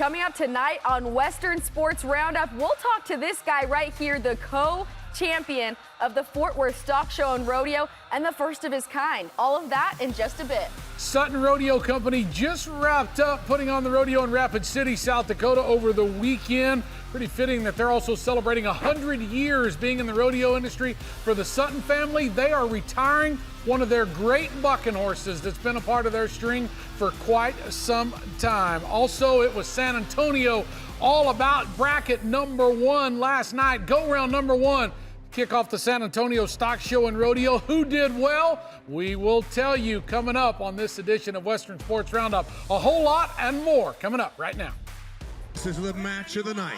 Coming up tonight on Western Sports Roundup, we'll talk to this guy right here, the co-champion of the Fort Worth Stock Show and Rodeo, and the first of his kind. All of that in just a bit. Sutton Rodeo Company just wrapped up putting on the rodeo in Rapid City, South Dakota over the weekend. Pretty fitting that they're also celebrating 100 years being in the rodeo industry. For the Sutton family, they are retiring one of their great bucking horses that's been a part of their string for quite some time. Also, it was San Antonio all about bracket number one last night. Go round number one. Kick off the San Antonio Stock Show and Rodeo. Who did well? We will tell you coming up on this edition of Western Sports Roundup. A whole lot and more coming up right now. This is the match of the night.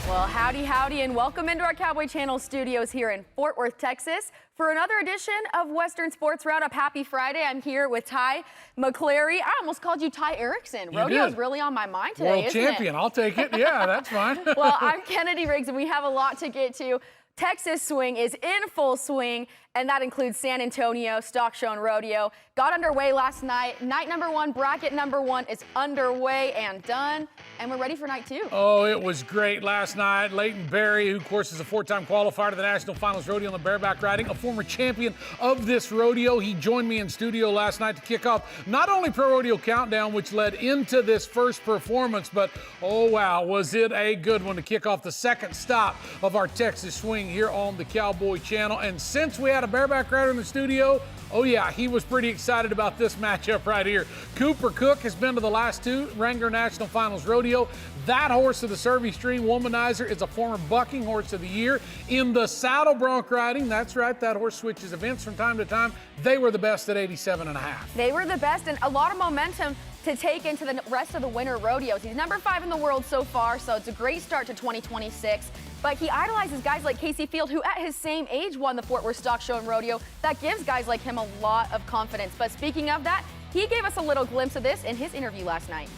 Well, howdy, howdy, and welcome into our Cowboy Channel studios here in Fort Worth, Texas, for another edition of Western Sports Roundup. Happy Friday. I'm here with Ty McClary. I almost called you Ty Erickson. Rodeo's really on my mind today, World isn't champion. it? I'll take it. Yeah, that's fine. Well, I'm Kennedy Riggs, and we have a lot to get to. Texas swing is in full swing, and that includes San Antonio Stock Show and Rodeo. Got underway last night. Night number one, bracket number one is underway and done, and we're ready for night two. Oh, it was great last night. Leighton Berry, who of course is a four-time qualifier to the National Finals Rodeo on the Bareback Riding, a former champion of this rodeo. He joined me in studio last night to kick off not only Pro Rodeo Countdown, which led into this first performance, but oh wow, was it a good one to kick off the second stop of our Texas swing here on the Cowboy Channel. And since we had a bareback rider in the studio, oh yeah, he was pretty excited about this matchup right here. Cooke has been to the last two Wrangler National Finals Rodeo. That horse of the Survey Stream, Womanizer, is a former bucking horse of the year. In the saddle bronc riding, that's right, that horse switches events from time to time. They were the best at 87.5. They were the best, and a lot of momentum to take into the rest of the winter rodeos. He's number 5 in the world so far, so it's a great start to 2026. But he idolizes guys like Casey Field, who at his same age won the Fort Worth Stock Show and Rodeo. That gives guys like him a lot of confidence. But speaking of that, he gave us a little glimpse of this in his interview last night.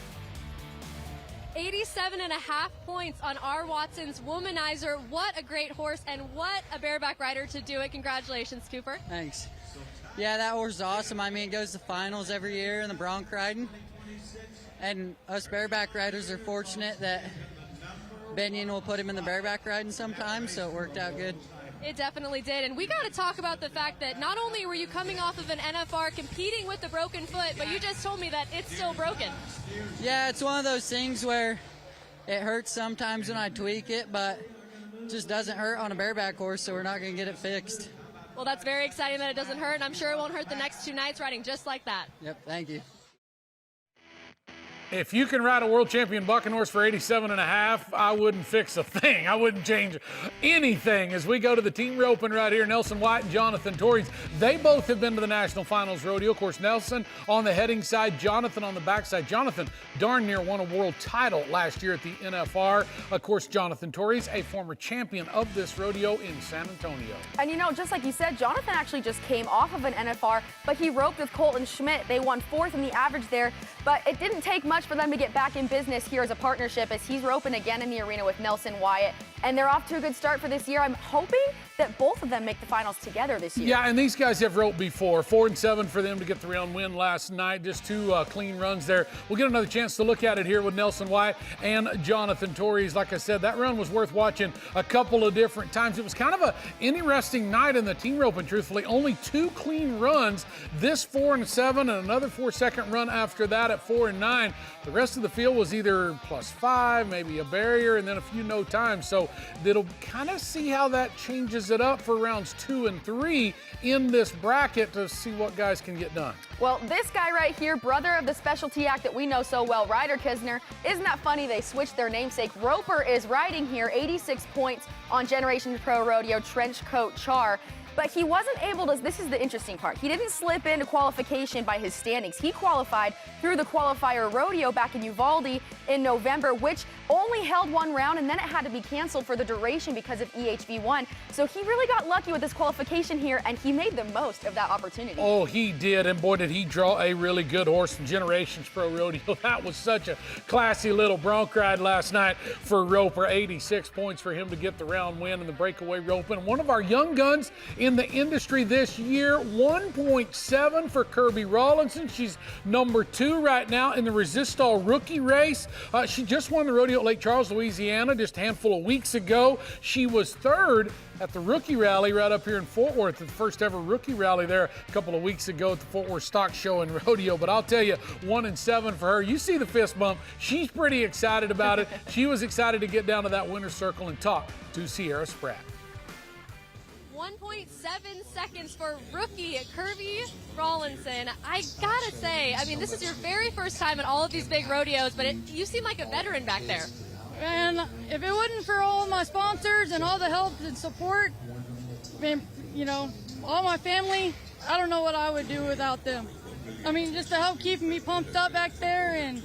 87.5 points on R. Watson's Womanizer. What a great horse, and what a bareback rider to do it. Congratulations, Cooper. Thanks. Yeah, that horse is awesome. I mean, it goes to finals every year in the bronc riding. And us bareback riders are fortunate that Benyon will put him in the bareback riding sometimes, so it worked out good. It definitely did. And we got to talk about the fact that not only were you coming off of an NFR competing with the broken foot, but you just told me that it's still broken. Yeah, it's one of those things where it hurts sometimes when I tweak it, but it just doesn't hurt on a bareback horse, so we're not going to get it fixed. Well, that's very exciting that it doesn't hurt, and I'm sure it won't hurt the next 2 nights riding just like that. Yep, thank you. If you can ride a world champion bucking horse for 87.5, I wouldn't fix a thing. I wouldn't change anything. As we go to the team roping right here, Nelson White and Jonathan Torres, they both have been to the National Finals Rodeo. Of course, Nelson on the heading side, Jonathan on the backside. Jonathan darn near won a world title last year at the NFR. Of course, Jonathan Torres, a former champion of this rodeo in San Antonio. And you know, just like you said, Jonathan actually just came off of an NFR, but he roped with Colton Schmidt. They won 4th in the average there, but it didn't take much for them to get back in business here as a partnership, as he's roping again in the arena with Nelson Wyatt. And they're off to a good start for this year. I'm hoping that both of them make the finals together this year. Yeah, and these guys have roped before. 4 and 7 for them to get the round win last night. Just 2 clean runs there. We'll get another chance to look at it here with Nelson Wyatt and Jonathan Torres. Like I said, that run was worth watching a couple of different times. It was kind of an interesting night in the team roping, truthfully. Only 2 clean runs. This 4 and 7 and another 4-second run after that at 4 and 9. The rest of the field was either +5, maybe a barrier, and then a few no times. So it'll kind of see how that changes it up for rounds 2 and 3 in this bracket to see what guys can get done. Well, this guy right here, brother of the specialty act that we know so well, Ryder Kisner. Isn't that funny? They switched their namesake. Roper is riding here, 86 points on Generations Pro Rodeo Trench Coat Char. But he wasn't able to, this is the interesting part, he didn't slip into qualification by his standings. He qualified through the qualifier rodeo back in Uvalde in November, which only held one round, and then it had to be canceled for the duration because of EHV1. So he really got lucky with this qualification here, and he made the most of that opportunity. Oh, he did, and boy, did he draw a really good horse from Generations Pro Rodeo. That was such a classy little bronc ride last night for Roper. 86 points for him to get the round win in the breakaway rope. And one of our young guns in the industry this year, 1.7 for Kirby Rawlinson. She's number 2 right now in the Resistol rookie race. She just won the rodeo at Lake Charles, Louisiana, just a handful of weeks ago. She was 3rd at the rookie rally right up here in Fort Worth, the first ever rookie rally there a couple of weeks ago at the Fort Worth Stock Show and Rodeo. But I'll tell you, 1-7 for her. You see the fist bump. She's pretty excited about it. She was excited to get down to that winner's circle and talk to Sierra Spratt. 1.7 seconds for rookie Kirby Rawlinson. I gotta say, I mean, this is your very first time at all of these big rodeos, but you seem like a veteran back there. And if it wasn't for all my sponsors and all the help and support, and, you know, all my family, I don't know what I would do without them. I mean, just to help keep me pumped up back there and,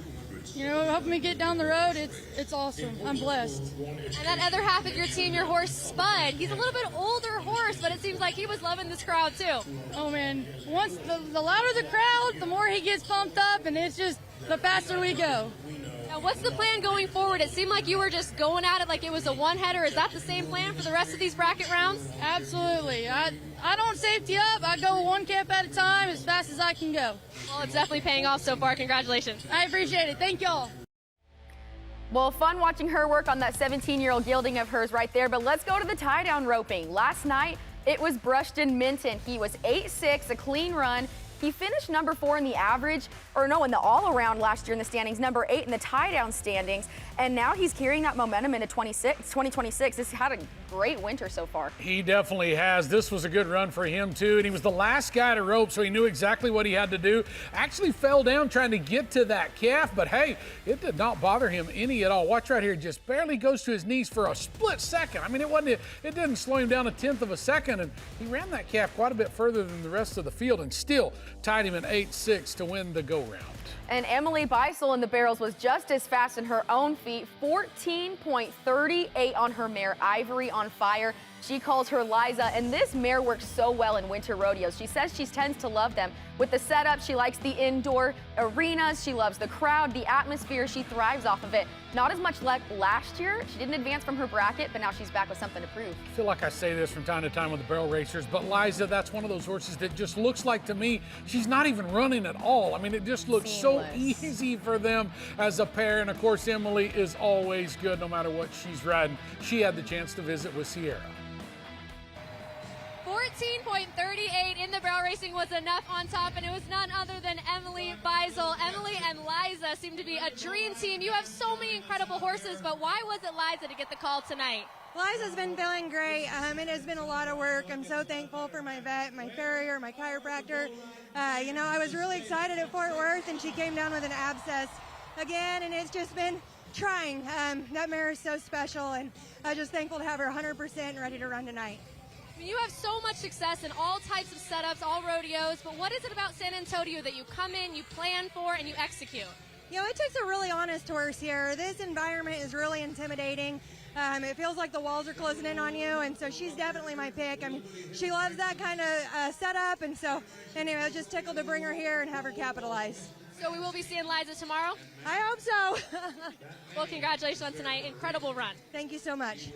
you know, helping me get down the road, it's awesome. I'm blessed. And that other half of your team, your horse Spud, he's a little bit older horse, but it seems like he was loving this crowd too. Oh man, once the louder the crowd, the more he gets pumped up, and it's just the faster we go. Now, what's the plan going forward? It seemed like you were just going at it like it was a one-header. Is that the same plan for the rest of these bracket rounds? Absolutely. I don't safety up. I go one cap at a time as fast as I can go. Well, it's definitely paying off so far. Congratulations. I appreciate it. Thank y'all. Well, fun watching her work on that 17-year-old gelding of hers right there. But let's go to the tie-down roping. Last night, it was Brushton Minton. He was 8-6, a clean run. He finished number 4 in the average, or no, in the all-around last year in the standings, number 8 in the tie-down standings, and now he's carrying that momentum into 2026. He's had a great winter so far. He definitely has. This was a good run for him, too, and he was the last guy to rope, so he knew exactly what he had to do. Actually fell down trying to get to that calf, but hey, it did not bother him any at all. Watch right here, just barely goes to his knees for a split second. I mean, it didn't slow him down 1/10 of a second, and he ran that calf quite a bit further than the rest of the field and still tied him at 8-6 to win the go-round. And Emily Beisel in the barrels was just as fast in her own feet, 14.38 on her mare, Ivory on Fire. She calls her Liza, and this mare works so well in winter rodeos. She says she tends to love them. With the setup, she likes the indoor arenas. She loves the crowd, the atmosphere. She thrives off of it. Not as much luck last year. She didn't advance from her bracket, but now she's back with something to prove. I feel like I say this from time to time with the barrel racers, but Liza, that's one of those horses that just looks like, to me, she's not even running at all. I mean, it just looks so easy for them as a pair. And of course, Emily is always good no matter what she's riding. She had the chance to visit with Sierra. 14.38 in the barrel racing was enough on top, and it was none other than Emily Beisel. Emily and Liza seem to be a dream team. You have so many incredible horses, but why was it Liza to get the call tonight? Liza's been feeling great. It has been a lot of work. I'm so thankful for my vet, my farrier, my chiropractor. You know, I was really excited at Fort Worth, and she came down with an abscess again, and it's just been trying. That mare is so special, and I'm just thankful to have her 100% and ready to run tonight. You have so much success in all types of setups, all rodeos, but what is it about San Antonio that you come in, you plan for, and you execute? You know, it takes a really honest horse here. This environment is really intimidating. It feels like the walls are closing in on you, and so she's definitely my pick. I mean, she loves that kind of setup, and so anyway, I was just tickled to bring her here and have her capitalize. So we will be seeing Liza tomorrow? I hope so. Well, congratulations on tonight. Incredible run. Thank you so much.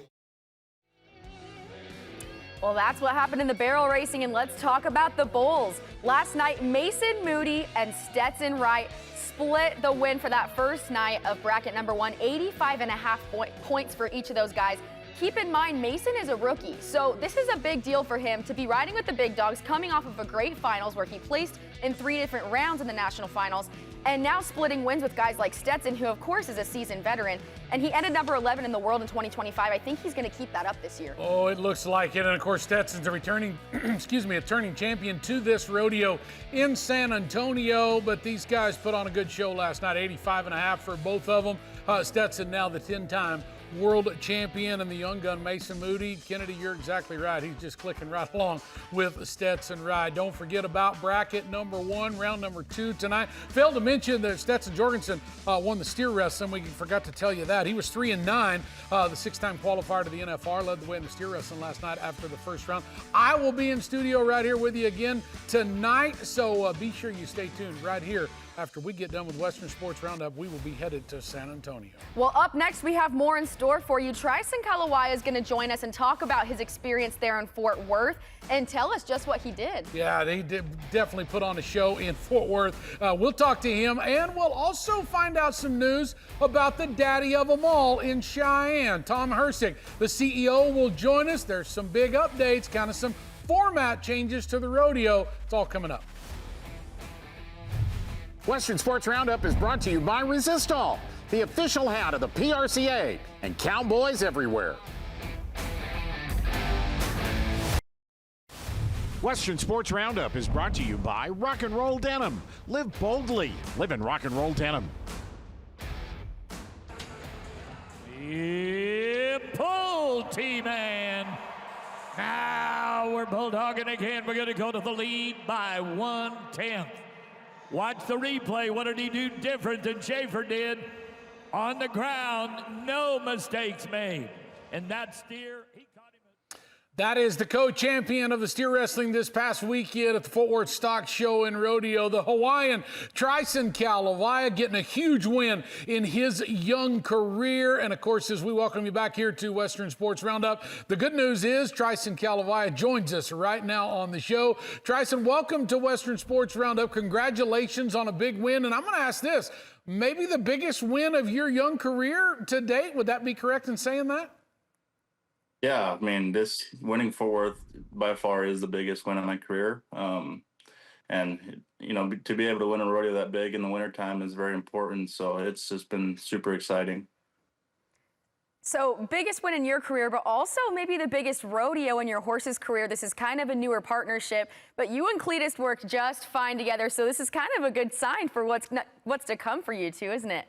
Well, that's what happened in the barrel racing, and let's talk about the bulls. Last night, Mason Moody and Stetson Wright split the win for that first night of bracket number 1, 85.5 points for each of those guys. Keep in mind, Mason is a rookie, so this is a big deal for him to be riding with the big dogs, coming off of a great finals where he placed in 3 different rounds in the national finals, and now splitting wins with guys like Stetson, who of course is a seasoned veteran, and he ended number 11 in the world in 2025. I think he's going to keep that up this year. Oh, it looks like it, and of course Stetson's a returning, a turning champion to this rodeo in San Antonio, but these guys put on a good show last night, 85.5 for both of them. Stetson now the 10-time world champion, and the young gun, Mason Moody. Kennedy, you're exactly right. He's just clicking right along with Stetson Ride. Don't forget about bracket number 1, round number 2 tonight. Failed to mention that Stetson Jorgensen won the steer wrestling. We forgot to tell you that. He was 3-9, the 6-time qualifier to the NFR, led the way in the steer wrestling last night after the first round. I will be in studio right here with you again tonight, so be sure you stay tuned right here. After we get done with Western Sports Roundup, we will be headed to San Antonio. Well, up next, we have more in store for you. Trisyn Kalawaia is going to join us and talk about his experience there in Fort Worth and tell us just what he did. Yeah, he did definitely put on a show in Fort Worth. We'll talk to him, and we'll also find out some news about the daddy of them all in Cheyenne, Tom Hirsig. The CEO will join us. There's some big updates, kind of some format changes to the rodeo. It's all coming up. Western Sports Roundup is brought to you by Resistol, the official hat of the PRCA, and Cowboys everywhere. Western Sports Roundup is brought to you by Rock and Roll Denim. Live boldly. Live in Rock and Roll Denim. Pull, T-Man. Now we're bulldogging again. We're going to go to the lead by 1/10. Watch the replay. What did he do different than Schaefer did? On the ground, no mistakes made. And that steer, he caught him. That is the co-champion of the steer wrestling this past weekend at the Fort Worth Stock Show and Rodeo, the Hawaiian Trisyn Kalawaia, getting a huge win in his young career. And of course, as we welcome you back here to Western Sports Roundup, the good news is Trisyn Kalawaia joins us right now on the show. Trisyn, welcome to Western Sports Roundup. Congratulations on a big win. And I'm going to ask this, maybe the biggest win of your young career to date. Would that be correct in saying that? Yeah, I mean, this winning Fort Worth by far is the biggest win of my career. And, you know, to be able to win a rodeo that big in the wintertime is very important. So it's just been super exciting. So biggest win in your career, but also maybe the biggest rodeo in your horse's career. This is kind of a newer partnership, but you and Cletus worked just fine together. So this is kind of a good sign for what's to come for you two, isn't it?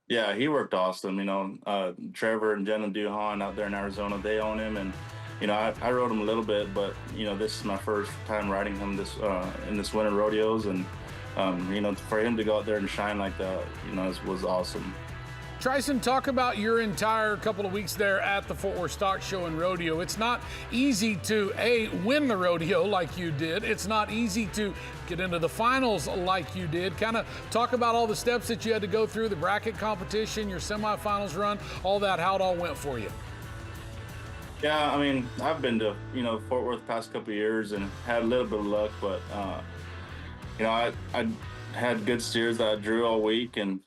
Yeah, he worked awesome. You know, Trevor and Jenna Duhan out there in Arizona, they own him. And, you know, I rode him a little bit, but, you know, this is my first time riding him this in this winter rodeos. And, you know, for him to go out there and shine like that, you know, was awesome. Trisyn, talk about your entire couple of weeks there at the Fort Worth Stock Show and Rodeo. It's not easy to, win the rodeo like you did. It's not easy to get into the finals like you did. Kind of talk about all the steps that you had to go through, the bracket competition, your semifinals run, all that, how it all went for you. Yeah, I mean, I've been to, you know, Fort Worth the past couple of years and had a little bit of luck, but, you know, I had good steers that I drew all week and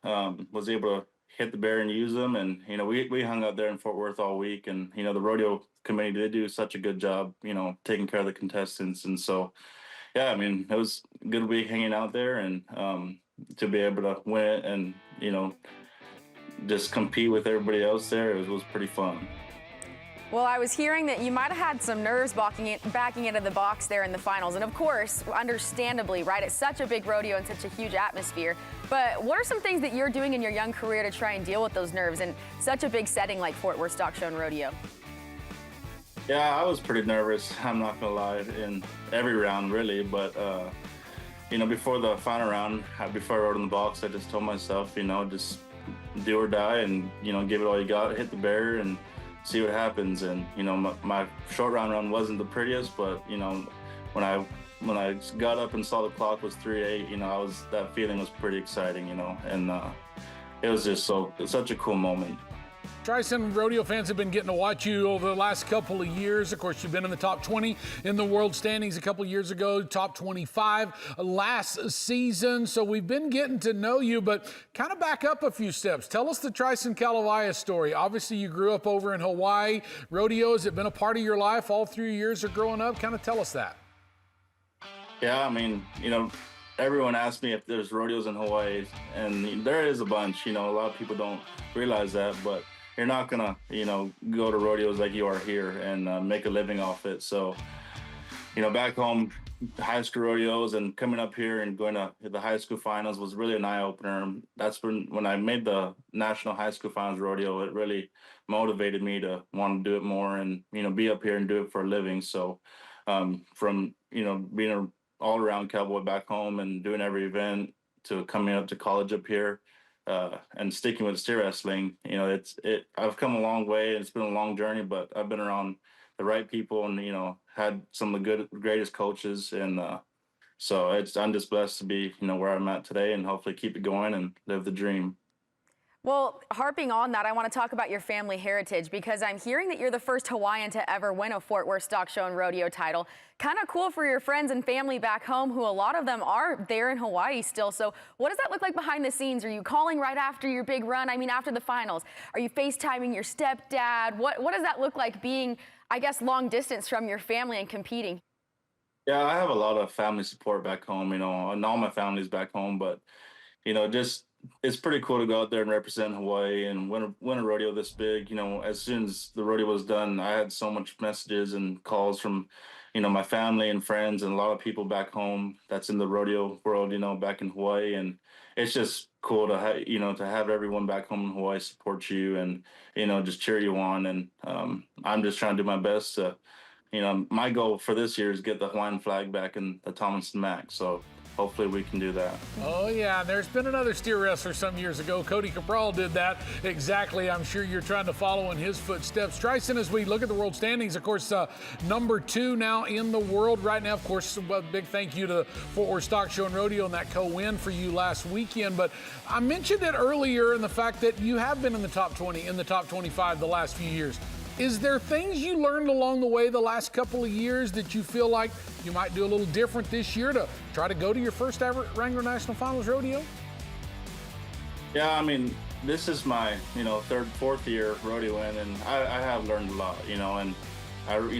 was able to hit the bear and use them. And, you know, we hung out there in Fort Worth all week, and, you know, the rodeo committee did do such a good job, you know, taking care of the contestants. And so, yeah, I mean, it was a good week hanging out there, and to be able to win it and, you know, just compete with everybody else there, it was pretty fun. Well, I was hearing that you might have had some nerves backing into the box there in the finals. And of course, understandably, right? It's such a big rodeo and such a huge atmosphere. But what are some things that you're doing in your young career to try and deal with those nerves in such a big setting like Fort Worth Stock Show and Rodeo? Yeah, I was pretty nervous, I'm not gonna lie, in every round really. But, you know, before the final round, before I rode in the box, I just told myself, you know, just do or die and, you know, give it all you got, hit the bear and see what happens. And, you know, my short round run wasn't the prettiest, but, you know, when I got up and saw the clock was 3:08, you know, that feeling was pretty exciting, you know, and it was just such a cool moment. Trisyn, rodeo fans have been getting to watch you over the last couple of years. Of course, you've been in the top 20 in the world standings a couple of years ago, top 25 last season. So we've been getting to know you, but kind of back up a few steps. Tell us the Trisyn Kalawaia story. Obviously, you grew up over in Hawaii. Rodeo, has it been a part of your life all through your years of growing up? Kind of tell us that. Yeah, I mean, you know, everyone asks me if there's rodeos in Hawaii, and there is a bunch. You know, a lot of people don't realize that, but you're not gonna, you know, go to rodeos like you are here and make a living off it. So, you know, back home, high school rodeos, and coming up here and going to the high school finals was really an eye opener. That's when I made the national high school finals rodeo, it really motivated me to want to do it more and, be up here and do it for a living. So from, being an all around cowboy back home and doing every event to coming up to college up here, and sticking with steer wrestling, I've come a long way. It's been a long journey, but I've been around the right people and, had some of the greatest coaches. And so I'm just blessed to be, where I'm at today, and hopefully keep it going and live the dream. Well, harping on that, I want to talk about your family heritage, because I'm hearing that you're the first Hawaiian to ever win a Fort Worth Stock Show and Rodeo title. Kind of cool for your friends and family back home, who a lot of them are there in Hawaii still. So what does that look like behind the scenes? Are you calling right after your big run? I mean, after the finals, are you FaceTiming your stepdad? What does that look like being, I guess, long distance from your family and competing? Yeah, I have a lot of family support back home, and all my family's back home, but, just it's pretty cool to go out there and represent Hawaii and win a rodeo this big. As soon as the rodeo was done, I had so much messages and calls from, my family and friends and a lot of people back home that's in the rodeo world, back in Hawaii. And it's just cool to have everyone back home in Hawaii support you and, just cheer you on. And I'm just trying to do my best to, my goal for this year is get the Hawaiian flag back in the Thomas Max. So hopefully we can do that. Oh, yeah. There's been another steer wrestler some years ago. Cody Cabral did that exactly. I'm sure you're trying to follow in his footsteps. Trisyn, as we look at the world standings, of course, number 2 now in the world right now. Of course, a big thank you to Fort Worth Stock Show and Rodeo and that co-win for you last weekend. But I mentioned it earlier in the fact that you have been in the top 20, in the top 25 the last few years. Is there things you learned along the way the last couple of years that you feel like you might do a little different this year to try to go to your first ever Wrangler National Finals Rodeo? Yeah, I mean, this is my, third, fourth year rodeoing, and I have learned a lot, and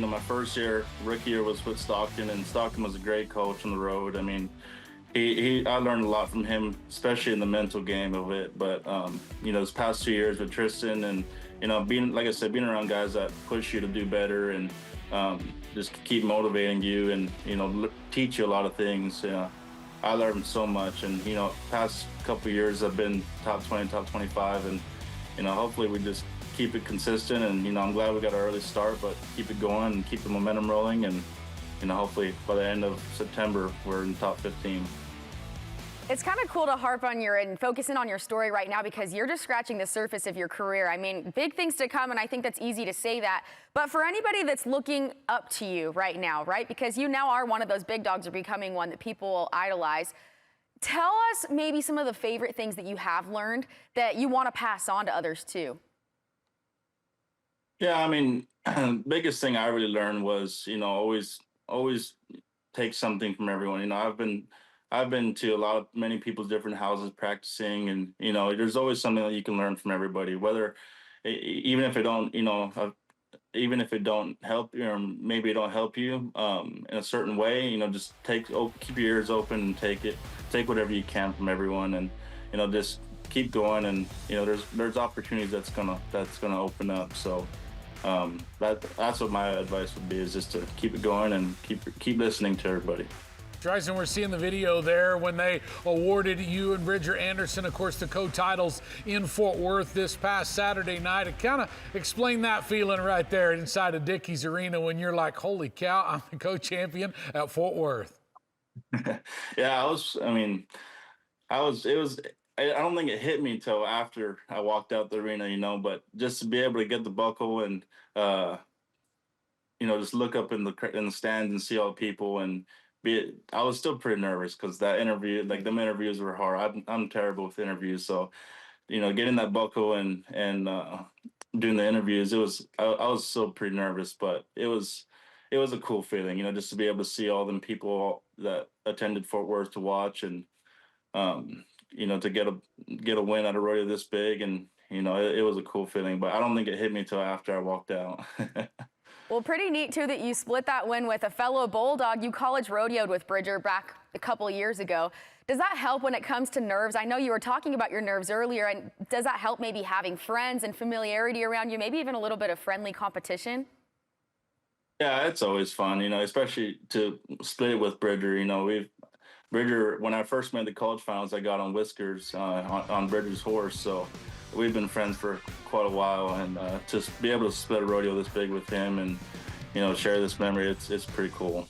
my first year, rookie year was with Stockton, and Stockton was a great coach on the road. I mean, I learned a lot from him, especially in the mental game of it. But, this past 2 years with Trisyn and, being, like I said, being around guys that push you to do better and just keep motivating you and, teach you a lot of things. I learned so much. And, past couple of years I've been top 20, top 25. And, hopefully we just keep it consistent. And, I'm glad we got an early start, but keep it going and keep the momentum rolling. And, hopefully by the end of September, we're in the top 15. It's kind of cool to harp on and focus in on your story right now, because you're just scratching the surface of your career. I mean, big things to come, and I think that's easy to say that. But for anybody that's looking up to you right now, right, because you now are one of those big dogs, or becoming one that people will idolize, tell us maybe some of the favorite things that you have learned that you want to pass on to others too. Yeah, I mean, biggest thing I really learned was, always take something from everyone. I've been to many people's different houses practicing, and there's always something that you can learn from everybody. Whether even if it don't, even if it don't help you, or maybe it don't help you in a certain way, just keep your ears open and take whatever you can from everyone, and just keep going. And there's opportunities that's gonna open up. So that's what my advice would be, is just to keep it going and keep listening to everybody. Trisyn, we're seeing the video there when they awarded you and Bridger Anderson, of course, the co-titles in Fort Worth this past Saturday night. It kind of explain that feeling right there inside of Dickey's Arena when you're like, holy cow, I'm the co-champion at Fort Worth. Yeah, I don't think it hit me until after I walked out the arena, but just to be able to get the buckle and, just look up in the stands and see all the people and I was still pretty nervous, because that interview, like them interviews were hard. I'm terrible with interviews. So, getting that buckle and doing the interviews, I was still pretty nervous, but it was a cool feeling, just to be able to see all them people that attended Fort Worth to watch, and, to get a win at a rodeo this big. And, it was a cool feeling, but I don't think it hit me till after I walked out. Well, pretty neat, too, that you split that win with a fellow Bulldog. You college rodeoed with Bridger back a couple of years ago. Does that help when it comes to nerves? I know you were talking about your nerves earlier, and does that help maybe having friends and familiarity around you, maybe even a little bit of friendly competition? Yeah, it's always fun, especially to split it with Bridger. Bridger, when I first made the college finals, I got on Whiskers on Bridger's horse. So we've been friends for quite a while, and to be able to split a rodeo this big with him and, share this memory, it's pretty cool.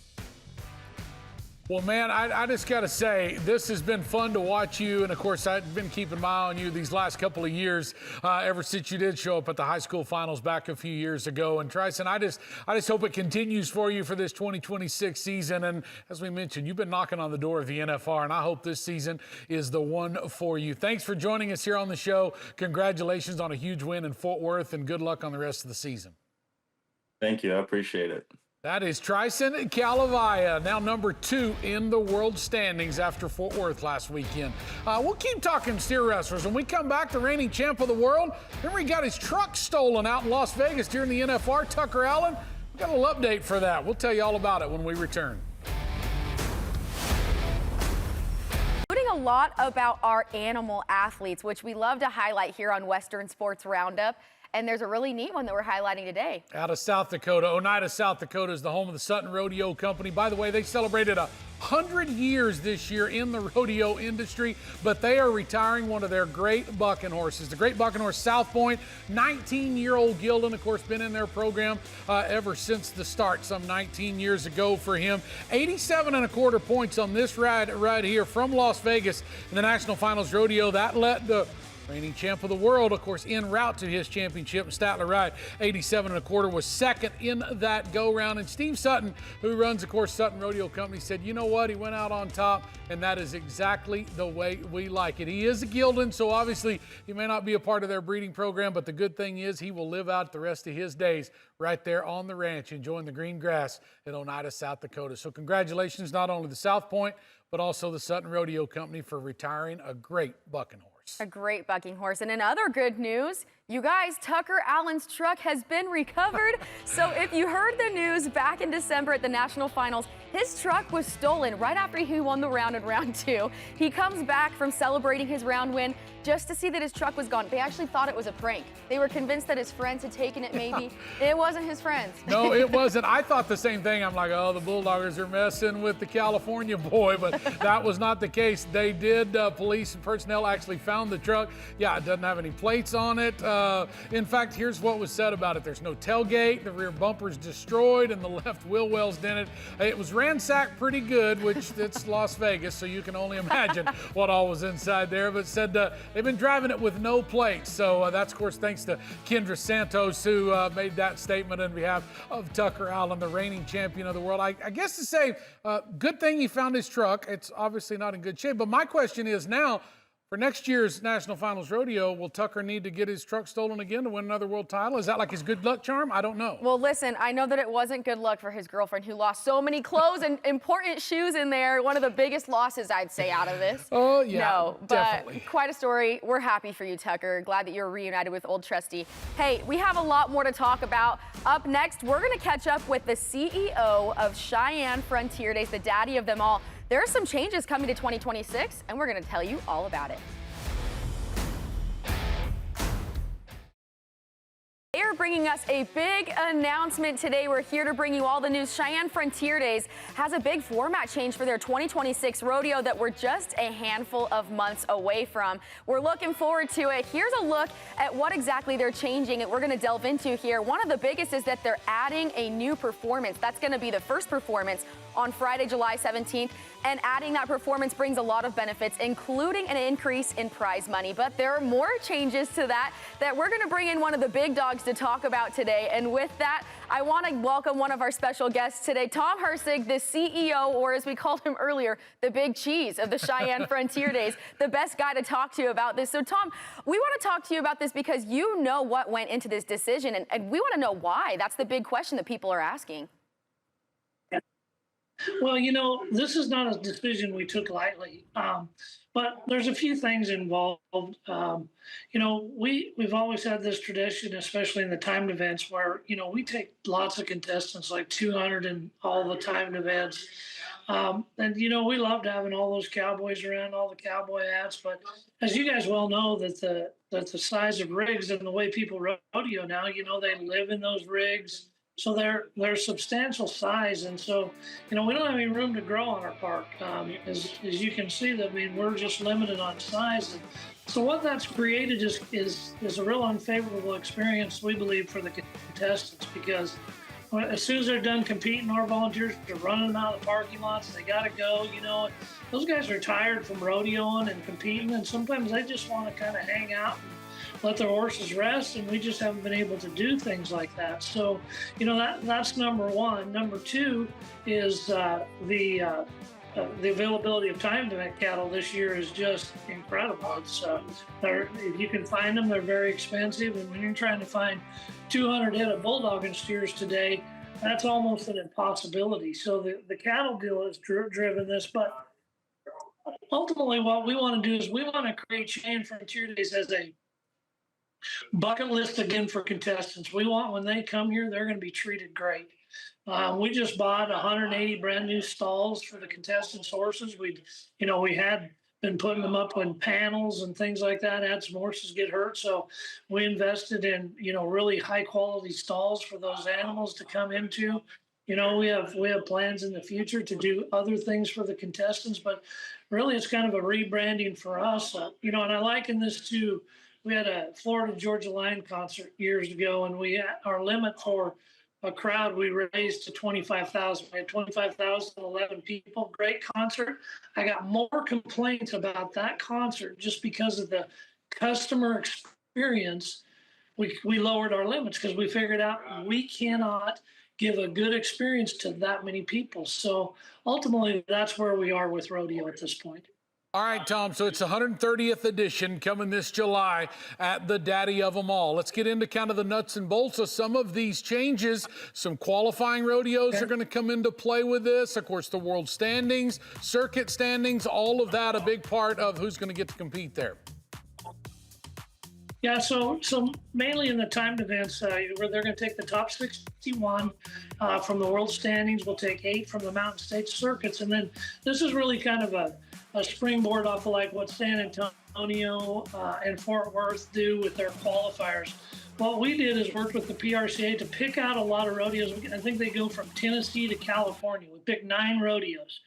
Well, man, I just got to say, this has been fun to watch you. And, of course, I've been keeping my eye on you these last couple of years, ever since you did show up at the high school finals back a few years ago. And, Trisyn, I just hope it continues for you for this 2026 season. And, as we mentioned, you've been knocking on the door of the NFR, and I hope this season is the one for you. Thanks for joining us here on the show. Congratulations on a huge win in Fort Worth, and good luck on the rest of the season. Thank you. I appreciate it. That is Trisyn Kalawaia, now number 2 in the world standings after Fort Worth last weekend. We'll keep talking steer wrestlers. When we come back, the reigning champ of the world, remember he got his truck stolen out in Las Vegas during the NFR, Tucker Allen. We've got a little update for that. We'll tell you all about it when we return. A lot about our animal athletes, which we love to highlight here on Western Sports Roundup. And there's a really neat one that we're highlighting today. Out of South Dakota. Oneida, South Dakota is the home of the Sutton Rodeo Company. By the way, they celebrated 100 years this year in the rodeo industry, but they are retiring one of their great bucking horses. The great bucking horse, South Point, 19-year-old Gildan, of course, been in their program ever since the start, some 19 years ago for him. 87.25 points on this ride right here from Las Vegas in the National Finals Rodeo. That let the reigning champ of the world, of course, en route to his championship. Statler Ride, 87.25, was second in that go-round. And Steve Sutton, who runs, of course, Sutton Rodeo Company, said, you know what? He went out on top, and that is exactly the way we like it. He is a Gildan, so obviously he may not be a part of their breeding program, but the good thing is he will live out the rest of his days right there on the ranch, enjoying the green grass at Oneida, South Dakota. So congratulations not only to South Point, but also the Sutton Rodeo Company for retiring a great bucking horse. A great bucking horse. And in other good news, you guys, Tucker Allen's truck has been recovered. So if you heard the news back in December at the National Finals, his truck was stolen right after he won the round in round 2. He comes back from celebrating his round win just to see that his truck was gone. They actually thought it was a prank. They were convinced that his friends had taken it maybe. It wasn't his friends. No, it wasn't. I thought the same thing. I'm like, oh, the Bulldoggers are messing with the California boy, but that was not the case. They did. Police and personnel actually found the truck. Yeah, it doesn't have any plates on it. In fact, here's what was said about it. There's no tailgate, the rear bumper's destroyed, and the left wheel well's dented. It was ransacked pretty good, which it's Las Vegas, so you can only imagine what all was inside there. But said they've been driving it with no plates. So that's, of course, thanks to Kendra Santos, who made that statement on behalf of Tucker Allen, the reigning champion of the world. I guess to say, good thing he found his truck. It's obviously not in good shape. But my question is now, for next year's National Finals Rodeo, will Tucker need to get his truck stolen again to win another world title? Is that like his good luck charm? I don't know. Well, listen, I know that it wasn't good luck for his girlfriend, who lost so many clothes and important shoes in there. One of the biggest losses, I'd say, out of this. Oh, yeah, no, definitely. But quite a story. We're happy for you, Tucker. Glad that you're reunited with old Trusty. Hey, we have a lot more to talk about. Up next, we're going to catch up with the CEO of Cheyenne Frontier Days, the daddy of them all. There are some changes coming to 2026, and we're going to tell you all about it. They are bringing us a big announcement today. We're here to bring you all the news. Cheyenne Frontier Days has a big format change for their 2026 rodeo that we're just a handful of months away from. We're looking forward to it. Here's a look at what exactly they're changing and we're going to delve into here. One of the biggest is that they're adding a new performance. That's going to be the first performance on Friday, July 17th. And adding that performance brings a lot of benefits, including an increase in prize money. But there are more changes to that we're going to bring in one of the big dogs to talk about today. And with that, I want to welcome one of our special guests today, Tom Hirsig, the CEO, or as we called him earlier, the big cheese of the Cheyenne Frontier Days, the best guy to talk to about this. So Tom, we want to talk to you about this because you know what went into this decision, and we want to know why. That's the big question that people are asking. Well, you know, this is not a decision we took lightly, but there's a few things involved. You know, we've always had this tradition, especially in the timed events, where, you know, we take lots of contestants, like 200 in all the timed events. And, you know, we loved having all those cowboys around, all the cowboy hats. But as you guys well know, that the size of rigs and the way people rodeo now, you know, they live in those rigs. So they're substantial size, and so we don't have any room to grow on our park. As you can see, that we're just limited on size. And so what that's created is a real unfavorable experience, we believe, for the contestants, because as soon as they're done competing, our volunteers are running them out of the parking lots. They got to go. Those guys are tired from rodeoing and competing, and sometimes they just want to kind of hang out and let their horses rest, and we just haven't been able to do things like that. So, that's number one. Number two is the availability of timed event cattle this year is just incredible. It's if you can find them, they're very expensive, and when you're trying to find 200 head of bulldogging steers today, that's almost an impossibility. So the cattle deal has driven this, but ultimately what we want to do is we want to create Cheyenne Frontier Days as a bucket list again for contestants. We want, when they come here, they're going to be treated great. We just bought 180 brand new stalls for the contestants' horses. We had been putting them up on panels and things like that. Had some horses get hurt, so we invested in really high quality stalls for those animals to come into. We have plans in the future to do other things for the contestants, but really it's kind of a rebranding for us. And I liken this to, we had a Florida Georgia Line concert years ago, and our limit for a crowd we raised to 25,000. We had 25,011 people. Great concert. I got more complaints about that concert just because of the customer experience. We lowered our limits because we figured out we cannot give a good experience to that many people. So ultimately, that's where we are with rodeo at this point. All right, Tom, so it's the 130th edition coming this July at the Daddy of them all. Let's get into kind of the nuts and bolts of some of these changes. Some qualifying rodeos are going to come into play with this. Of course, the world standings, circuit standings, all of that a big part of who's going to get to compete there. Yeah, so mainly in the timed events, where they're going to take the top 61 from the world standings. We'll take 8 from the Mountain States circuits. And then this is really kind of a springboard off of like what San Antonio and Fort Worth do with their qualifiers. What we did is worked with the PRCA to pick out a lot of rodeos. I think they go from Tennessee to California. We picked 9 rodeos.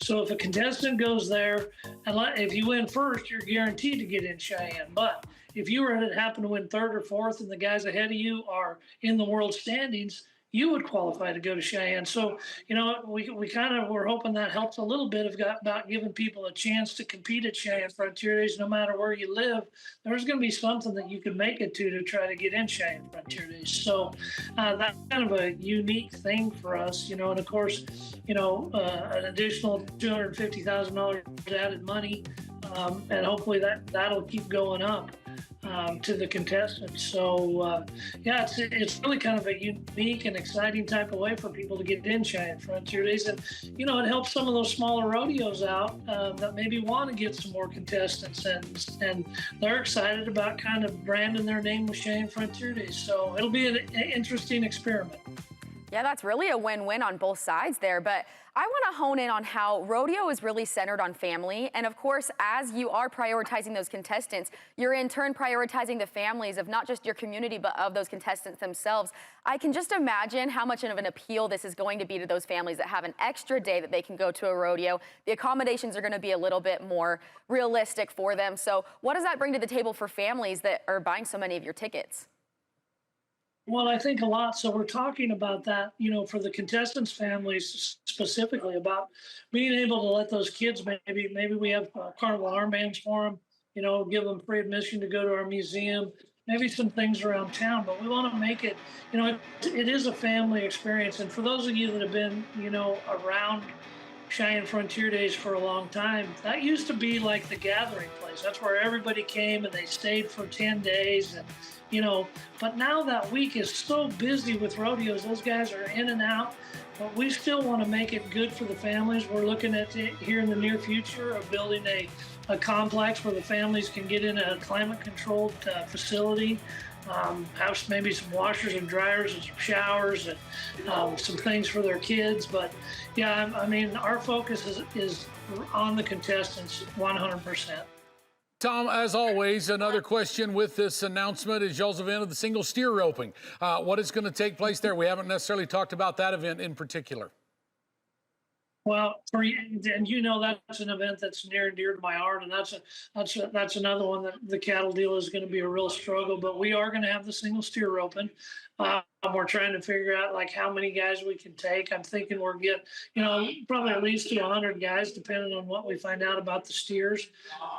So if a contestant goes there, and if you win first, you're guaranteed to get in Cheyenne. But if you were to happen to win 3rd or 4th and the guys ahead of you are in the world standings, you would qualify to go to Cheyenne. So, we kind of were hoping that helps a little bit about giving people a chance to compete at Cheyenne Frontier Days. No matter where you live, there's going to be something that you can make it to try to get in Cheyenne Frontier Days. So that's kind of a unique thing for us, and of course, an additional $250,000 added money, and hopefully that'll keep going up to the contestants. So it's really kind of a unique and exciting type of way for people to get in Cheyenne Frontier Days, and it helps some of those smaller rodeos out that maybe want to get some more contestants, and they're excited about kind of branding their name with Cheyenne Frontier Days. So it'll be an interesting experiment. Yeah, that's really a win-win on both sides there. But I want to hone in on how rodeo is really centered on family. And of course, as you are prioritizing those contestants, you're in turn prioritizing the families of not just your community, but of those contestants themselves. I can just imagine how much of an appeal this is going to be to those families that have an extra day that they can go to a rodeo. The accommodations are going to be a little bit more realistic for them. So what does that bring to the table for families that are buying so many of your tickets? Well, I think a lot. So we're talking about that, for the contestants' families specifically, about being able to let those kids, maybe we have carnival armbands for them, give them free admission to go to our museum, maybe some things around town. But we want to make it, it is a family experience. And for those of you that have been, around Cheyenne Frontier Days for a long time, that used to be like the gathering place. That's where everybody came and they stayed for 10 days. And but now that week is so busy with rodeos, those guys are in and out, but we still want to make it good for the families. We're looking at it here in the near future of building a complex where the families can get in a climate-controlled facility, have maybe some washers and dryers and some showers and some things for their kids. But yeah, our focus is on the contestants 100%. Tom, as always, another question with this announcement is y'all's event of the single steer roping. What is going to take place there? We haven't necessarily talked about that event in particular. Well, and you know that's an event that's near and dear to my heart, and that's another one that the cattle deal is going to be a real struggle. But we are going to have the single steer roping. We're trying to figure out like how many guys we can take. I'm thinking we'll get, probably at least 100 guys, depending on what we find out about the steers.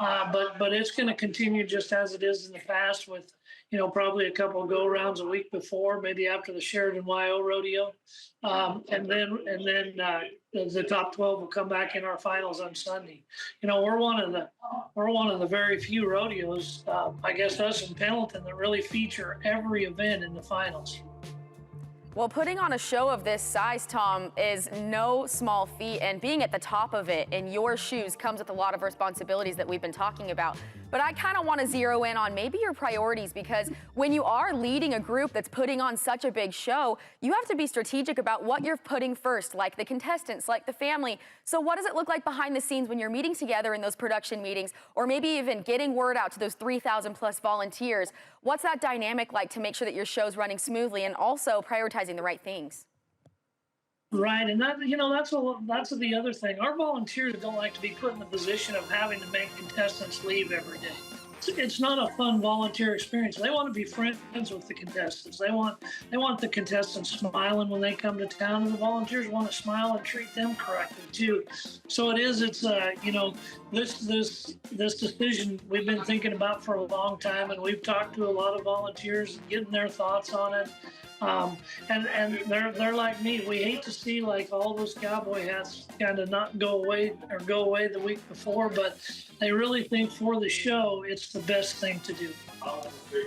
But it's going to continue just as it is in the past with, probably a couple of go rounds a week before, maybe after the Sheridan YO rodeo. And then the top 12 will come back in our finals on Sunday. We're one of the very few rodeos, I guess us and Pendleton, that really feature every event in the finals. Well, putting on a show of this size, Tom, is no small feat, and being at the top of it in your shoes comes with a lot of responsibilities that we've been talking about. But I kind of want to zero in on maybe your priorities, because when you are leading a group that's putting on such a big show, you have to be strategic about what you're putting first, like the contestants, like the family. So what does it look like behind the scenes when you're meeting together in those production meetings, or maybe even getting word out to those 3,000 plus volunteers? What's that dynamic like to make sure that your show's running smoothly and also prioritizing the right things? Right, and that's the other thing. Our volunteers don't like to be put in the position of having to make contestants leave every day. It's not a fun volunteer experience. They want to be friends with the contestants. They want the contestants smiling when they come to town, and the volunteers want to smile and treat them correctly too. So it's this decision we've been thinking about for a long time, and we've talked to a lot of volunteers and getting their thoughts on it. And they're like me. We hate to see like all those cowboy hats kind of not go away the week before, but they really think for the show it's the best thing to do.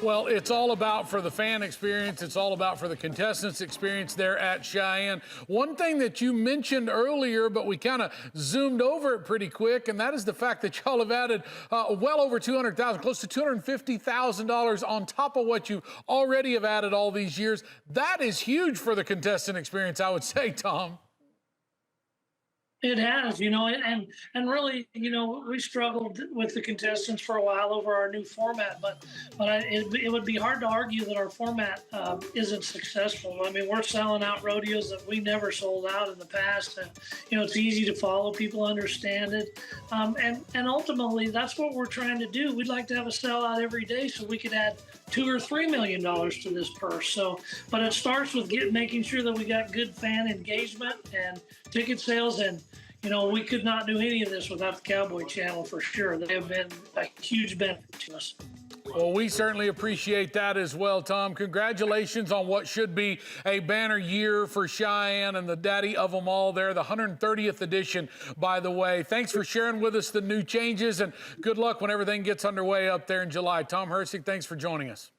Well, it's all about for the fan experience. It's all about for the contestants' experience there at Cheyenne. One thing that you mentioned earlier, but we kind of zoomed over it pretty quick, and that is the fact that y'all have added well over $200,000, close to $250,000 on top of what you already have added all these years. That is huge for the contestant experience, I would say, Tom. It has, and really, we struggled with the contestants for a while over our new format, but it would be hard to argue that our format isn't successful. I mean, we're selling out rodeos that we never sold out in the past, and it's easy to follow. People understand it, and ultimately that's what we're trying to do. We'd like to have a sellout every day so we could add $2 or $3 million to this purse. So, but it starts with making sure that we got good fan engagement and ticket sales, and we could not do any of this without the Cowboy Channel for sure. They have been a huge benefit to us. Well, we certainly appreciate that as well, Tom. Congratulations on what should be a banner year for Cheyenne and the daddy of them all there, the 130th edition, by the way. Thanks for sharing with us the new changes, and good luck when everything gets underway up there in July. Tom Hirsig, thanks for joining us.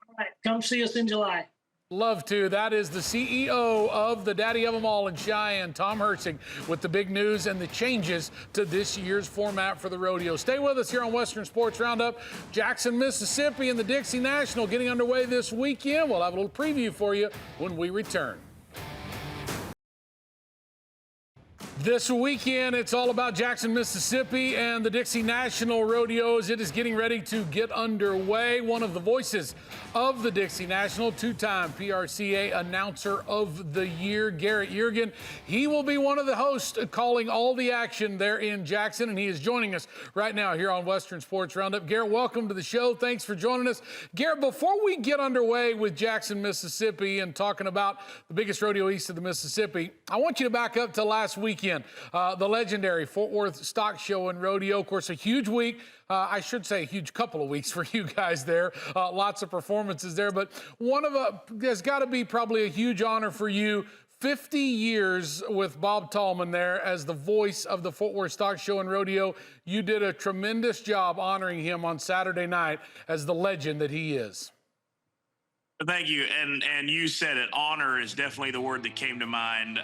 All right, come see us in July. Love to. That is the CEO of the Daddy of Them All in Cheyenne, Tom Hirsig, with the big news and the changes to this year's format for the rodeo. Stay with us here on Western Sports Roundup. Jackson, Mississippi and the Dixie National getting underway this weekend. We'll have a little preview for you when we return. This weekend, it's all about Jackson, Mississippi and the Dixie National Rodeos. It is getting ready to get underway. One of the voices of the Dixie National, two-time PRCA Announcer of the Year, Garrett Yerigan. He will be one of the hosts calling all the action there in Jackson, and he is joining us right now here on Western Sports Roundup. Garrett, welcome to the show. Thanks for joining us. Garrett, before we get underway with Jackson, Mississippi and talking about the biggest rodeo east of the Mississippi, I want you to back up to last weekend. The legendary Fort Worth Stock Show and Rodeo. Of course, a huge week. I should say a huge couple of weeks for you guys there. Lots of performances there, but there's got to be probably a huge honor for you. 50 years with Bob Tolman there as the voice of the Fort Worth Stock Show and Rodeo. You did a tremendous job honoring him on Saturday night as the legend that he is. Thank you. And you said it. Honor is definitely the word that came to mind.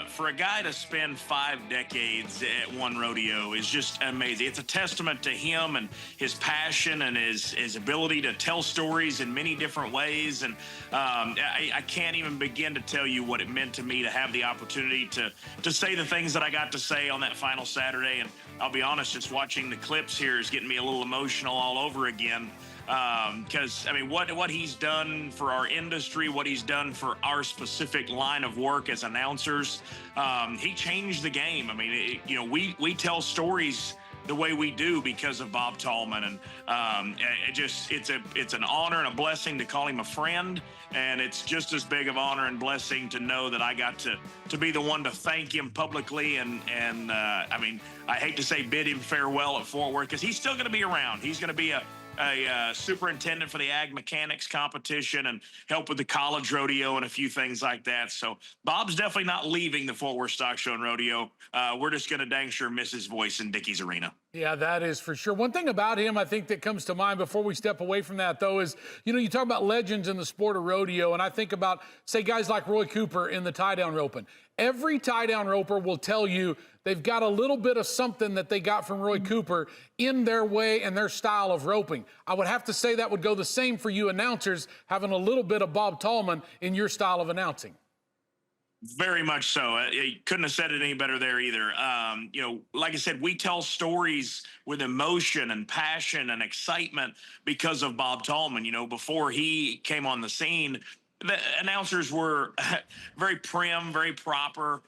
For a guy to spend 5 decades at one rodeo is just amazing. It's a testament to him and his passion and his ability to tell stories in many different ways. And I can't even begin to tell you what it meant to me to have the opportunity to say the things that I got to say on that final Saturday. And I'll be honest, just watching the clips here is getting me a little emotional all over again. Because, I mean, what he's done for our industry, what he's done for our specific line of work as announcers, he changed the game. I mean, we tell stories the way we do because of Bob Tolman, and it's an honor and a blessing to call him a friend, and it's just as big of honor and blessing to know that I got to be the one to thank him publicly, and I mean, I hate to say bid him farewell at Fort Worth, because he's still going to be around. He's going to be a superintendent for the ag mechanics competition and help with the college rodeo and a few things like that. So Bob's definitely not leaving the Fort Worth Stock Show and Rodeo. We're just going to dang sure miss his voice in Dickey's arena. Yeah, that is for sure. One thing about him I think that comes to mind before we step away from that, though, is, you talk about legends in the sport of rodeo, and I think about, say, guys like Roy Cooper in the tie-down roping. Every tie-down roper will tell you they've got a little bit of something that they got from Roy Cooper in their way and their style of roping. I would have to say that would go the same for you announcers, having a little bit of Bob Tolman in your style of announcing. Very much so. You couldn't have said it any better there either. Like I said, we tell stories with emotion and passion and excitement because of Bob Tolman. Before he came on the scene, the announcers were very prim, very proper,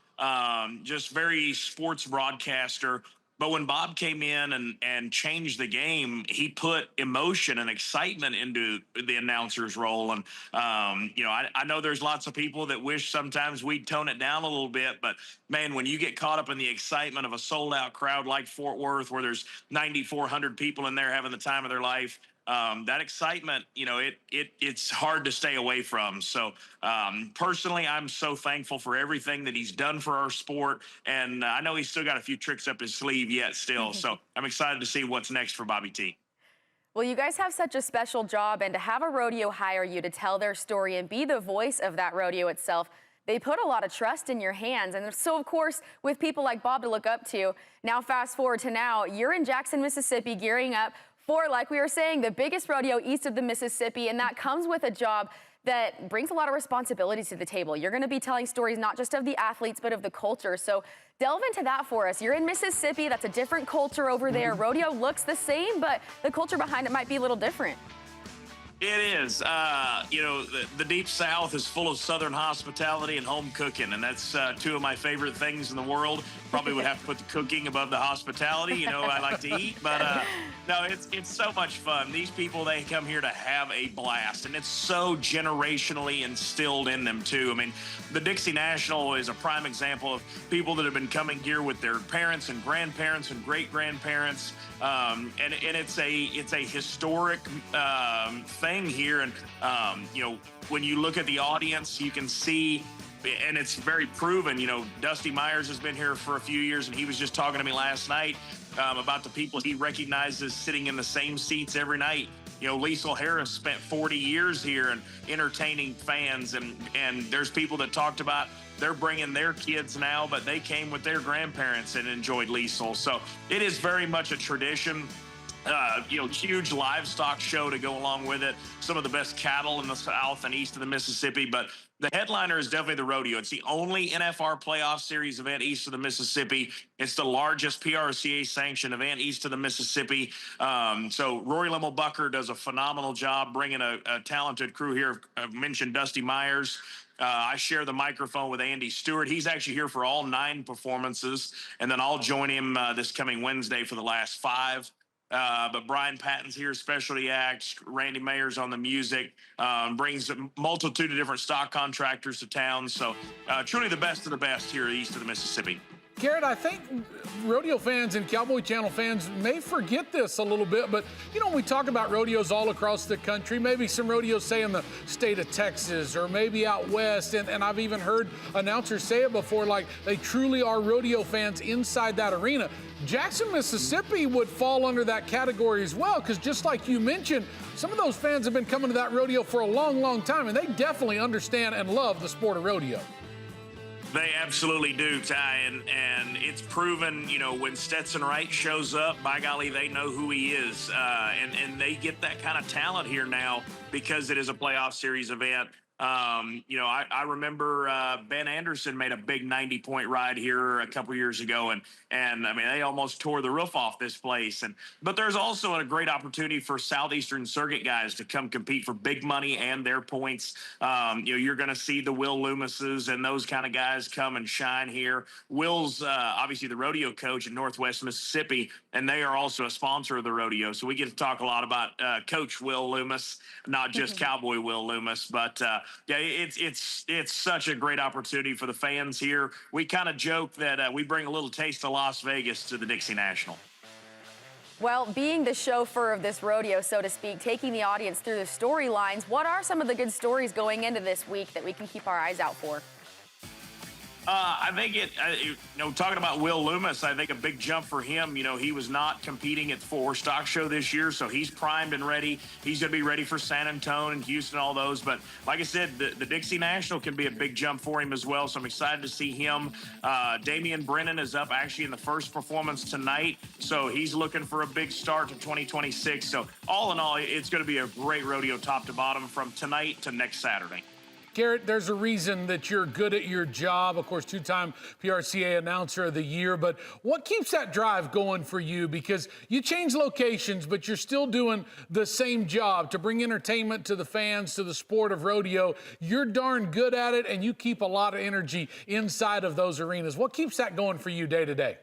just very sports broadcaster. But when Bob came in and changed the game, he put emotion and excitement into the announcer's role. And, I know there's lots of people that wish sometimes we'd tone it down a little bit. But, man, when you get caught up in the excitement of a sold-out crowd like Fort Worth, where there's 9,400 people in there having the time of their life, that excitement, it's hard to stay away from. So personally, I'm so thankful for everything that he's done for our sport. And I know he's still got a few tricks up his sleeve yet still. So I'm excited to see what's next for Bobby T. Well, you guys have such a special job, and to have a rodeo hire you to tell their story and be the voice of that rodeo itself, they put a lot of trust in your hands. And so, of course, with people like Bob to look up to, now fast forward to now, you're in Jackson, Mississippi, gearing up for, like we were saying, the biggest rodeo east of the Mississippi, and that comes with a job that brings a lot of responsibilities to the table. You're going to be telling stories not just of the athletes, but of the culture. So delve into that for us. You're in Mississippi. That's a different culture over there. Rodeo looks the same, but the culture behind it might be a little different. It is. The Deep South is full of Southern hospitality and home cooking, and that's two of my favorite things in the world. Probably would have to put the cooking above the hospitality. I like to eat, but no, it's so much fun. These people, they come here to have a blast, and it's so generationally instilled in them too. I mean, the Dixie National is a prime example of people that have been coming here with their parents and grandparents and great-grandparents, and it's a historic thing here. And when you look at the audience, you can see, and it's very proven. Dusty Myers has been here for a few years, and he was just talking to me last night about the people he recognizes sitting in the same seats every night. Liesl Harris spent 40 years here and entertaining fans, and there's people that talked about they're bringing their kids now, but they came with their grandparents and enjoyed Liesl. So it is very much a tradition. Huge livestock show to go along with it. Some of the best cattle in the south and east of the Mississippi, but the headliner is definitely the rodeo. It's the only NFR playoff series event east of the Mississippi. It's the largest PRCA sanctioned event east of the Mississippi. So Rory Limmelbucker does a phenomenal job bringing a talented crew here. I've mentioned Dusty Myers. I share the microphone with Andy Stewart. He's actually here for all 9 performances, and then I'll join him this coming Wednesday for the last 5. But Brian Patton's here, specialty acts. Randy Mayer's on the music, brings a multitude of different stock contractors to town. So truly the best of the best here east of the Mississippi. Garrett, I think rodeo fans and Cowboy Channel fans may forget this a little bit, but, when we talk about rodeos all across the country, maybe some rodeos, say, in the state of Texas or maybe out west, and I've even heard announcers say it before, like they truly are rodeo fans inside that arena. Jackson, Mississippi would fall under that category as well, because just like you mentioned, some of those fans have been coming to that rodeo for a long, long time, and they definitely understand and love the sport of rodeo. They absolutely do, Ty, and it's proven, you know, when Stetson Wright shows up, by golly, they know who he is, and they get that kind of talent here now because it is a playoff series event. You know, I remember Ben Anderson made a big 90-point ride here a couple years ago, and I mean, they almost tore the roof off this place. But there's also a great opportunity for Southeastern Circuit guys to come compete for big money and their points. You know, you're going to see the Will Loomises and those kind of guys come and shine here. Will's obviously the rodeo coach in Northwest Mississippi, and they are also a sponsor of the rodeo. So we get to talk a lot about Coach Will Loomis, not just Cowboy Will Loomis, but yeah, it's such a great opportunity for the fans here. We kind of joke that we bring a little taste of Las Vegas to the Dixie National. Well, being the chauffeur of this rodeo, so to speak, taking the audience through the storylines, what are some of the good stories going into this week that we can keep our eyes out for? I think you know, talking about Will Loomis, I think a big jump for him. You know, he was not competing at the Fort Worth Stock Show this year, so he's primed and ready. He's going to be ready for San Antonio and Houston, all those. But like I said, the Dixie National can be a big jump for him as well, so I'm excited to see him. Damian Brennan is up actually in the first performance tonight, so he's looking for a big start to 2026. So all in all, it's going to be a great rodeo top to bottom from tonight to next Saturday. Garrett, there's a reason that you're good at your job. Of course, two-time PRCA Announcer of the Year. But what keeps that drive going for you? Because you change locations, but you're still doing the same job to bring entertainment to the fans, to the sport of rodeo. You're darn good at it, and you keep a lot of energy inside of those arenas. What keeps that going for you day to day?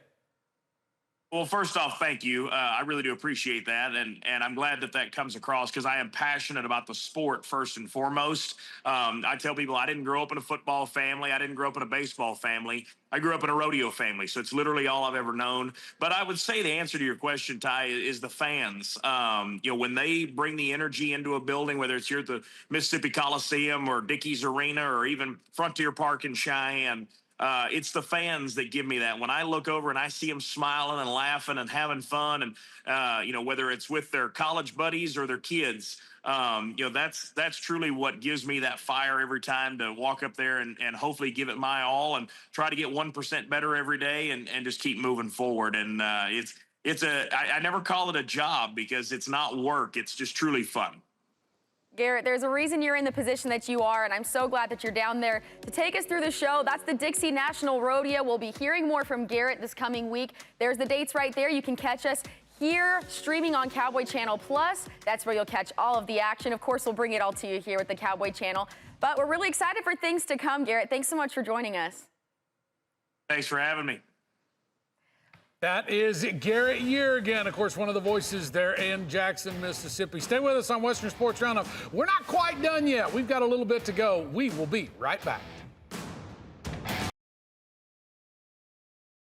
Well, first off, thank you. I really do appreciate that, and I'm glad that comes across because I am passionate about the sport first and foremost. I tell people I didn't grow up in a football family. I didn't grow up in a baseball family. I grew up in a rodeo family, so it's literally all I've ever known. But I would say the answer to your question, Ty, is the fans. You know, when they bring the energy into a building, whether it's here at the Mississippi Coliseum or Dickies Arena or even Frontier Park in Cheyenne, it's the fans that give me that. When I look over and I see them smiling and laughing and having fun, and you know, whether it's with their college buddies or their kids, you know, that's truly what gives me that fire every time to walk up there and hopefully give it my all and try to get 1% better every day and just keep moving forward. And I never call it a job because it's not work. It's just truly fun. Garrett, there's a reason you're in the position that you are, and I'm so glad that you're down there to take us through the show. That's the Dixie National Rodeo. We'll be hearing more from Garrett this coming week. There's the dates right there. You can catch us here streaming on Cowboy Channel Plus. That's where you'll catch all of the action. Of course, we'll bring it all to you here with the Cowboy Channel. But we're really excited for things to come, Garrett. Thanks so much for joining us. Thanks for having me. That is Garrett Yerigan, of course, one of the voices there in Jackson, Mississippi. Stay with us on Western Sports Roundup. We're not quite done yet. We've got a little bit to go. We will be right back.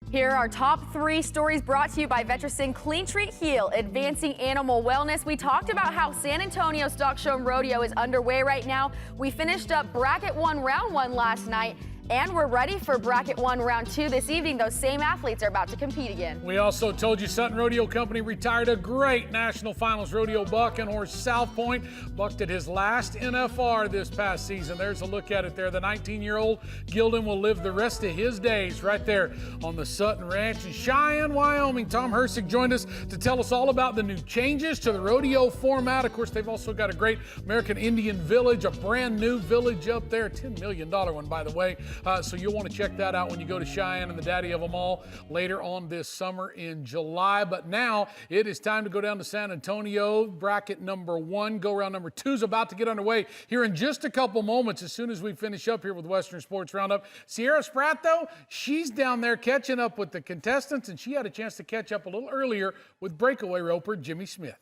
Here are our top 3 stories brought to you by Vetericyn Clean Treat Heal, advancing animal wellness. We talked about how San Antonio Stock Show and Rodeo is underway right now. We finished up Bracket 1, Round 1 last night. And we're ready for Bracket 1, Round 2 this evening. Those same athletes are about to compete again. We also told you Sutton Rodeo Company retired a great National Finals Rodeo buck and horse South Point. Bucked at his last NFR this past season. There's a look at it there. The 19-year-old Gilden will live the rest of his days right there on the Sutton Ranch in Cheyenne, Wyoming. Tom Hirsig joined us to tell us all about the new changes to the rodeo format. Of course, they've also got a great American Indian village, a brand new village up there, $10 million one, by the way. So you'll want to check that out when you go to Cheyenne and the Daddy of them all later on this summer in July. But now it is time to go down to San Antonio. Bracket number 1, go round number 2 is about to get underway here in just a couple moments as soon as we finish up here with Western Sports Roundup. Sierra Spratt, though, she's down there catching up with the contestants, and she had a chance to catch up a little earlier with breakaway roper Jimmie Smith.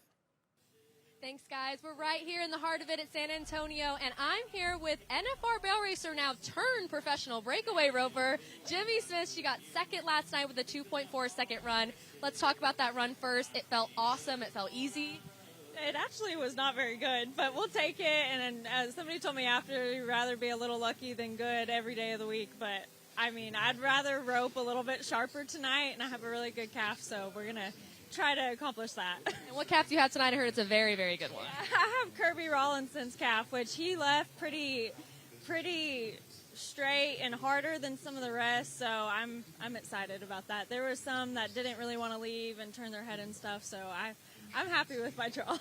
Thanks, guys. We're right here in the heart of it at San Antonio, and I'm here with NFR bail racer now turned professional breakaway roper, Jimmie Smith. She got second last night with a 2.4-second run. Let's talk about that run first. It felt awesome. It felt easy. It actually was not very good, but we'll take it. And as somebody told me after, you'd rather be a little lucky than good every day of the week. But I mean, I'd rather rope a little bit sharper tonight, and I have a really good calf, so we're going to try to accomplish that. And what calf do you have tonight? I heard it's a very, very good one. I have Kirby Rawlinson's calf, which he left pretty straight and harder than some of the rest, so I'm excited about that. There were some that didn't really want to leave and turn their head and stuff, so I'm happy with my draw.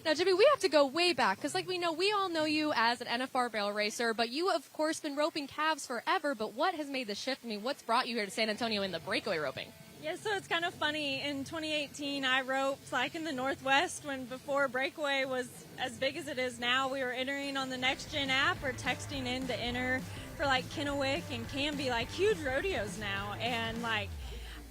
Now, Jimmie, we have to go way back because, like, we all know you as an NFR barrel racer, but you, of course, been roping calves forever. But what has made the shift? I mean, what's brought you here to San Antonio in the breakaway roping? Yeah, so it's kind of funny. In 2018, I roped like in the Northwest before Breakaway was as big as it is now. We were entering on the Next Gen app or texting in to enter for like Kennewick and Canby, like huge rodeos now, and like.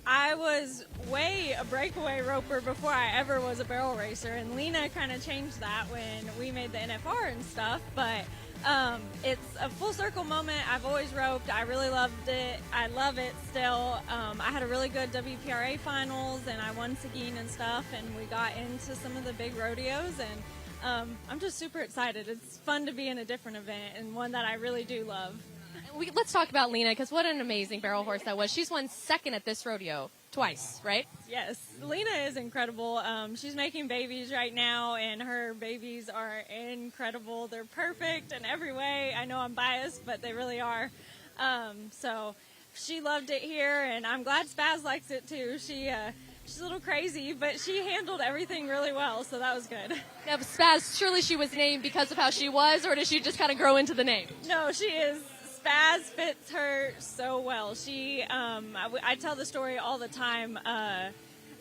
I was way a breakaway roper before I ever was a barrel racer, and Lena kind of changed that when we made the NFR and stuff, but it's a full circle moment. I've always roped. I really loved it. I love it still. I had a really good WPRA finals, and I won Seguin and stuff, and we got into some of the big rodeos, and I'm just super excited. It's fun to be in a different event and one that I really do love. Let's talk about Lena, because what an amazing barrel horse that was. She's won second at this rodeo twice, right? Yes, Lena is incredible. She's making babies right now, and her babies are incredible. They're perfect in every way. I know I'm biased, but they really are. So she loved it here, and I'm glad Spaz likes it too. She's a little crazy, but she handled everything really well, so that was good. Now, Spaz, surely she was named because of how she was, or did she just kind of grow into the name? No, she is. Spaz fits her so well. She, I tell the story all the time.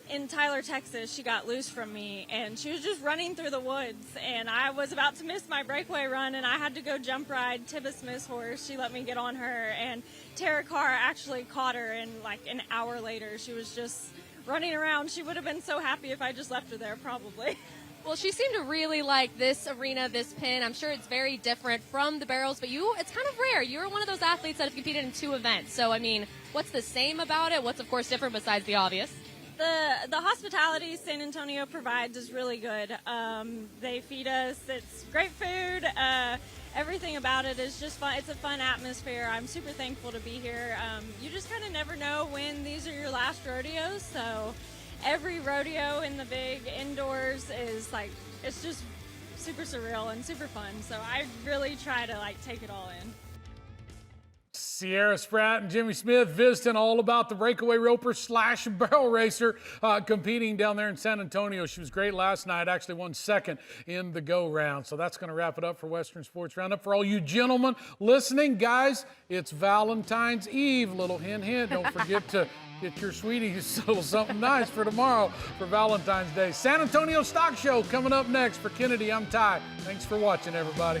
In Tyler, Texas, she got loose from me, and she was just running through the woods, and I was about to miss my breakaway run, and I had to go jump ride Tibba Smith's horse. She let me get on her, and Tara Carr actually caught her, and like an hour later, she was just running around. She would have been so happy if I just left her there, probably. Well, she seemed to really like this arena, this pin. I'm sure it's very different from the barrels, but it's kind of rare. You're one of those athletes that have competed in 2 events. So, I mean, what's the same about it? What's, of course, different besides the obvious? The hospitality San Antonio provides is really good. They feed us. It's great food. Everything about it is just fun. It's a fun atmosphere. I'm super thankful to be here. You just kind of never know when these are your last rodeos, so every rodeo in the big indoors is like, it's just super surreal and super fun. So I really try to like take it all in. Sierra Spratt and Jimmie Smith visiting all about the breakaway roper / barrel racer competing down there in San Antonio. She was great last night, actually won second in the go round. So that's going to wrap it up for Western Sports Roundup. For all you gentlemen listening, guys, it's Valentine's Eve. Little hint, hint. Don't forget to get your sweeties a little something nice for tomorrow for Valentine's Day. San Antonio Stock Show coming up next. For Kennedy, I'm Ty. Thanks for watching, everybody.